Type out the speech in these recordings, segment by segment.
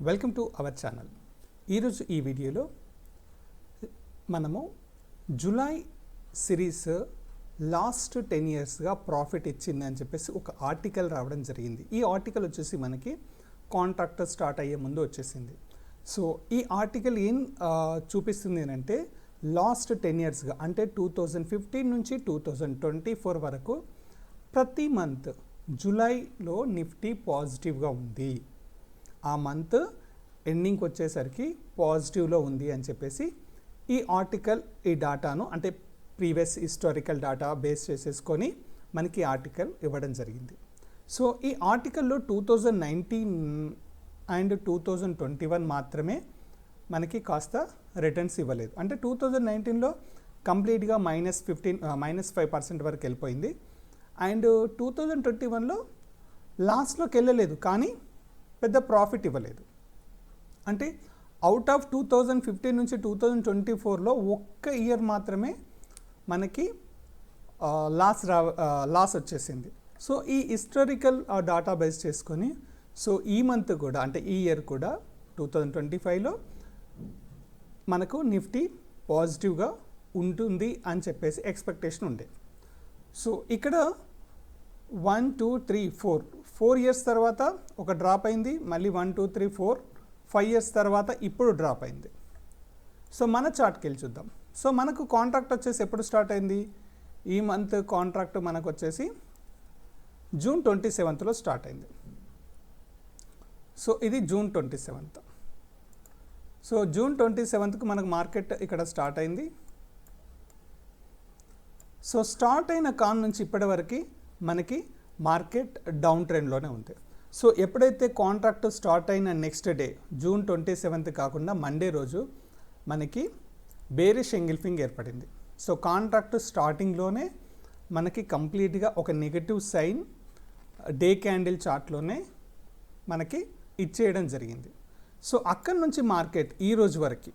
Welcome to our channel. ఈరోజు ఈ వీడియోలో మనము జూలై సిరీస్ లాస్ట్ 10 ఇయర్స్గా ప్రాఫిట్ ఇచ్చింది అని చెప్పేసి ఒక ఆర్టికల్ రావడం జరిగింది. ఈ ఆర్టికల్ వచ్చేసి మనకి కాంట్రాక్ట్ స్టార్ట్ అయ్యే ముందు వచ్చేసింది. సో ఈ ఆర్టికల్ ఏం చూపిస్తుంది అంటే లాస్ట్ 10 ఇయర్స్గా అంటే 2015 నుంచి 2024 వరకు ప్రతి మంత్ జూలైలో నిఫ్టీ పాజిటివ్గా ఉంది. ఆ మంత్ ఎండింగ్కి వచ్చేసరికి పాజిటివ్లో ఉంది అని చెప్పేసి ఈ ఆర్టికల్ ఈ డాటాను అంటే ప్రీవియస్ హిస్టారికల్ డాటా బేస్ చేసేసుకొని మనకి ఆర్టికల్ ఇవ్వడం జరిగింది. సో ఈ ఆర్టికల్లో 2019 అండ్ 2021 మాత్రమే మనకి కాస్త రిటర్న్స్ ఇవ్వలేదు. అంటే 2019లో కంప్లీట్గా -5% వరకు వెళ్ళిపోయింది. అండ్ 2021లో లాస్ట్లోకి వెళ్ళలేదు కానీ పెద్ద ప్రాఫిట్ ఇవ్వలేదు. అంటే అవుట్ ఆఫ్ 2015 నుంచి 2024లో ఒక్క ఇయర్ మాత్రమే మనకి లాస్ వచ్చేసింది. సో ఈ హిస్టారికల్ డాటా బేస్ చేసుకొని సో ఈ మంత్ కూడా అంటే ఈ ఇయర్ కూడా 2025లో మనకు నిఫ్టీ పాజిటివ్గా ఉంటుంది అని చెప్పేసి ఎక్స్పెక్టేషన్ ఉండే. సో ఇక్కడ 1 2 3 4 ఇయర్స్ తర్వాత ఒక డ్రాప్ అయింది, మళ్ళీ 1 2 3 4 5 ఇయర్స్ తర్వాత ఇప్పుడు డ్రాప్ అయింది. సో మన చార్ట్కి వెళ్ళి చూద్దాం. సో మనకు కాంట్రాక్ట్ వచ్చేసి ఎప్పుడు స్టార్ట్ అయింది? ఈ మంత్ కాంట్రాక్ట్ మనకు వచ్చేసి జూన్ 27లో స్టార్ట్ అయింది. సో ఇది జూన్ 27. సో జూన్ 27కు మనకు మార్కెట్ ఇక్కడ స్టార్ట్ అయింది. సో స్టార్ట్ అయిన కాన్ నుంచి ఇప్పటి వరకు మనకి మార్కెట్ డౌన్ ట్రెండ్లోనే ఉంది. సో ఎప్పుడైతే కాంట్రాక్ట్ స్టార్ట్ అయిన నెక్స్ట్ డే జూన్ 27 కాకుండా మండే రోజు మనకి బేరిష్ ఎంగిల్ఫింగ్ ఏర్పడింది. సో కాంట్రాక్ట్ స్టార్టింగ్లోనే మనకి కంప్లీట్గా ఒక నెగటివ్ సైన్ డే క్యాండిల్ చార్ట్లోనే మనకి ఇచ్చేయడం జరిగింది. సో అక్కడి నుంచి మార్కెట్ ఈ రోజు వరకు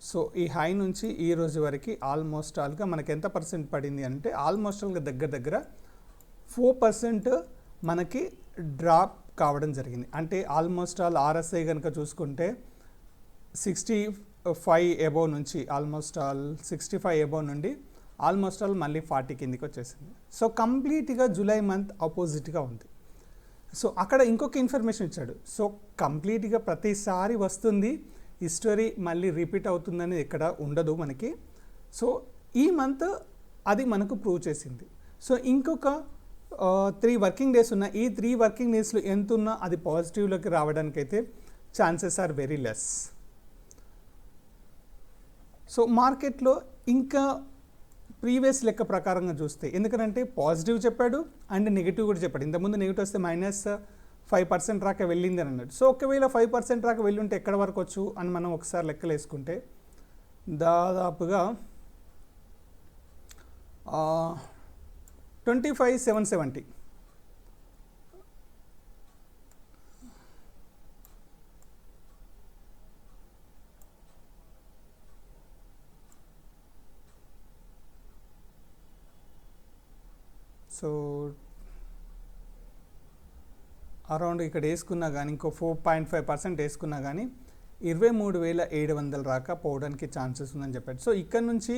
సో ఈ హై నుంచి ఈ రోజు వరకు ఆల్మోస్ట్ ఆల్గా మనకి ఎంత పర్సెంట్ పడింది అంటే ఆల్మోస్ట్ ఆల్గా దగ్గర 4% మనకి డ్రాప్ కావడం జరిగింది. అంటే ఆల్మోస్ట్ ఆల్ ఆర్ఎస్ఐ కనుక చూసుకుంటే 65 ఎబోవ్ నుంచి ఆల్మోస్ట్ ఆల్ 65 ఎబోవ్ నుండి ఆల్మోస్ట్ ఆల్ మళ్ళీ 40 కిందికి వచ్చేసింది. సో కంప్లీట్గా జూలై మంత్ ఆపోజిట్గా ఉంది. సో అక్కడ ఇంకొక ఇన్ఫర్మేషన్ ఇచ్చాడు. సో కంప్లీట్గా ప్రతిసారి వస్తుంది, హిస్టరీ మళ్ళీ రిపీట్ అవుతుందని ఎక్కడ ఉండదు మనకి. సో ఈ మంత్ అది మనకు ప్రూవ్ చేసింది. సో ఇంకొక 3 వర్కింగ్ డేస్ ఉన్న ఈ 3 వర్కింగ్ డేస్లో ఎంత ఉన్నా అది పాజిటివ్లోకి రావడానికైతే chances are very less. So మార్కెట్లో ఇంకా ప్రీవియస్ లెక్క ప్రకారంగా చూస్తే ఎందుకంటే పాజిటివ్ చెప్పాడు అండ్ నెగిటివ్ కూడా చెప్పాడు. ఇంతకుముందు నెగిటివ్ వస్తే -5% రాక వెళ్ళింది అని అన్నాడు. సో ఒకవేళ 5% రాక వెళ్ళుంటే ఎక్కడ వరకు వచ్చు అని మనం ఒకసారి లెక్కలు వేసుకుంటే దాదాపుగా 25,770. సో అరౌండ్ ఇక్కడ వేసుకున్నా కానీ ఇంకో 4.5% వేసుకున్నా కానీ 23,700 రాక పోవడానికి ఛాన్సెస్ ఉందని చెప్పాడు. సో ఇక్కడ నుంచి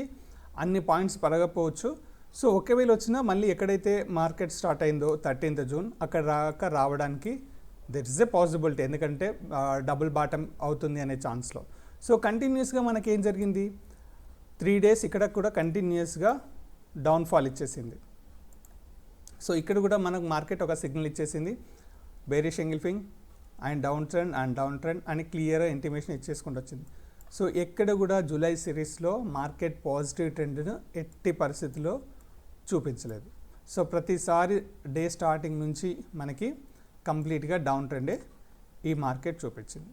అన్ని పాయింట్స్ పరగపోవచ్చు. సో ఒకవేళ వచ్చినా మళ్ళీ ఎక్కడైతే మార్కెట్ స్టార్ట్ అయిందో 13th జూన్ అక్కడ రావడానికి దెర్ ఇస్ ఎ పాసిబిలిటీ, ఎందుకంటే డబుల్ బాటమ్ అవుతుంది అనే ఛాన్స్లో. సో కంటిన్యూస్గా మనకి ఏం జరిగింది 3 డేస్ ఇక్కడ కూడా కంటిన్యూస్గా డౌన్ఫాల్ ఇచ్చేసింది. సో ఇక్కడ కూడా మనకు మార్కెట్ ఒక సిగ్నల్ ఇచ్చేసింది, బేరిష్ ఎంగిల్ఫింగ్ అండ్ డౌన్ ట్రెండ్ అని క్లియర్గా ఇంటిమేషన్ ఇచ్చేసుకుంటూ వచ్చింది. సో ఎక్కడ కూడా జూలై సిరీస్లో మార్కెట్ పాజిటివ్ ట్రెండ్ను ఎట్టి పరిస్థితిలో చూపించలేదు. సో ప్రతిసారి డే స్టార్టింగ్ నుంచి మనకి కంప్లీట్గా డౌన్ ట్రెండే ఈ మార్కెట్ చూపించింది.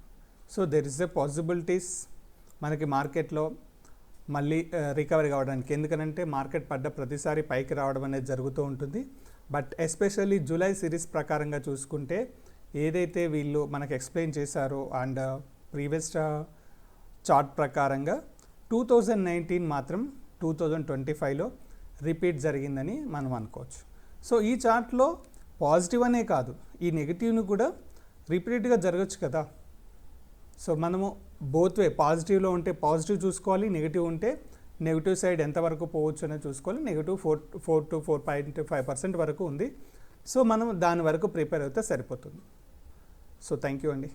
So there is a possibilities మనకి మార్కెట్లో మళ్ళీ రికవరీ కావడానికి, ఎందుకంటే మార్కెట్ పడ్డ ప్రతిసారి పైకి రావడం అనేది జరుగుతూ ఉంటుంది. బట్ ఎస్పెషల్లీ జూలై సిరీస్ ప్రకారంగా చూసుకుంటే ఏదైతే వీళ్ళు మనకు ఎక్స్ప్లెయిన్ చేశారో అండ్ ప్రీవియస్ చార్ట్ ప్రకారంగా 2019 మాత్రం 2025లో రిపీట్ జరిగిందని మనం అనుకోవచ్చు. సో ఈ చార్ట్లో పాజిటివ్ అనే కాదు, ఈ నెగిటివ్ను కూడా రిపీటెడ్గా జరగచ్చు కదా. సో మనము బోత్ వే, పాజిటివ్లో ఉంటే పాజిటివ్ చూసుకోవాలి, నెగిటివ్ ఉంటే నెగిటివ్ సైడ్ ఎంతవరకు పోవచ్చు అనేది చూసుకోవాలి. నెగిటివ్ 4 to 4.5% వరకు ఉంది. సో మనం దాని వరకు ప్రిపేర్ అయితే సరిపోతుంది. సో థ్యాంక్ యూ అండి.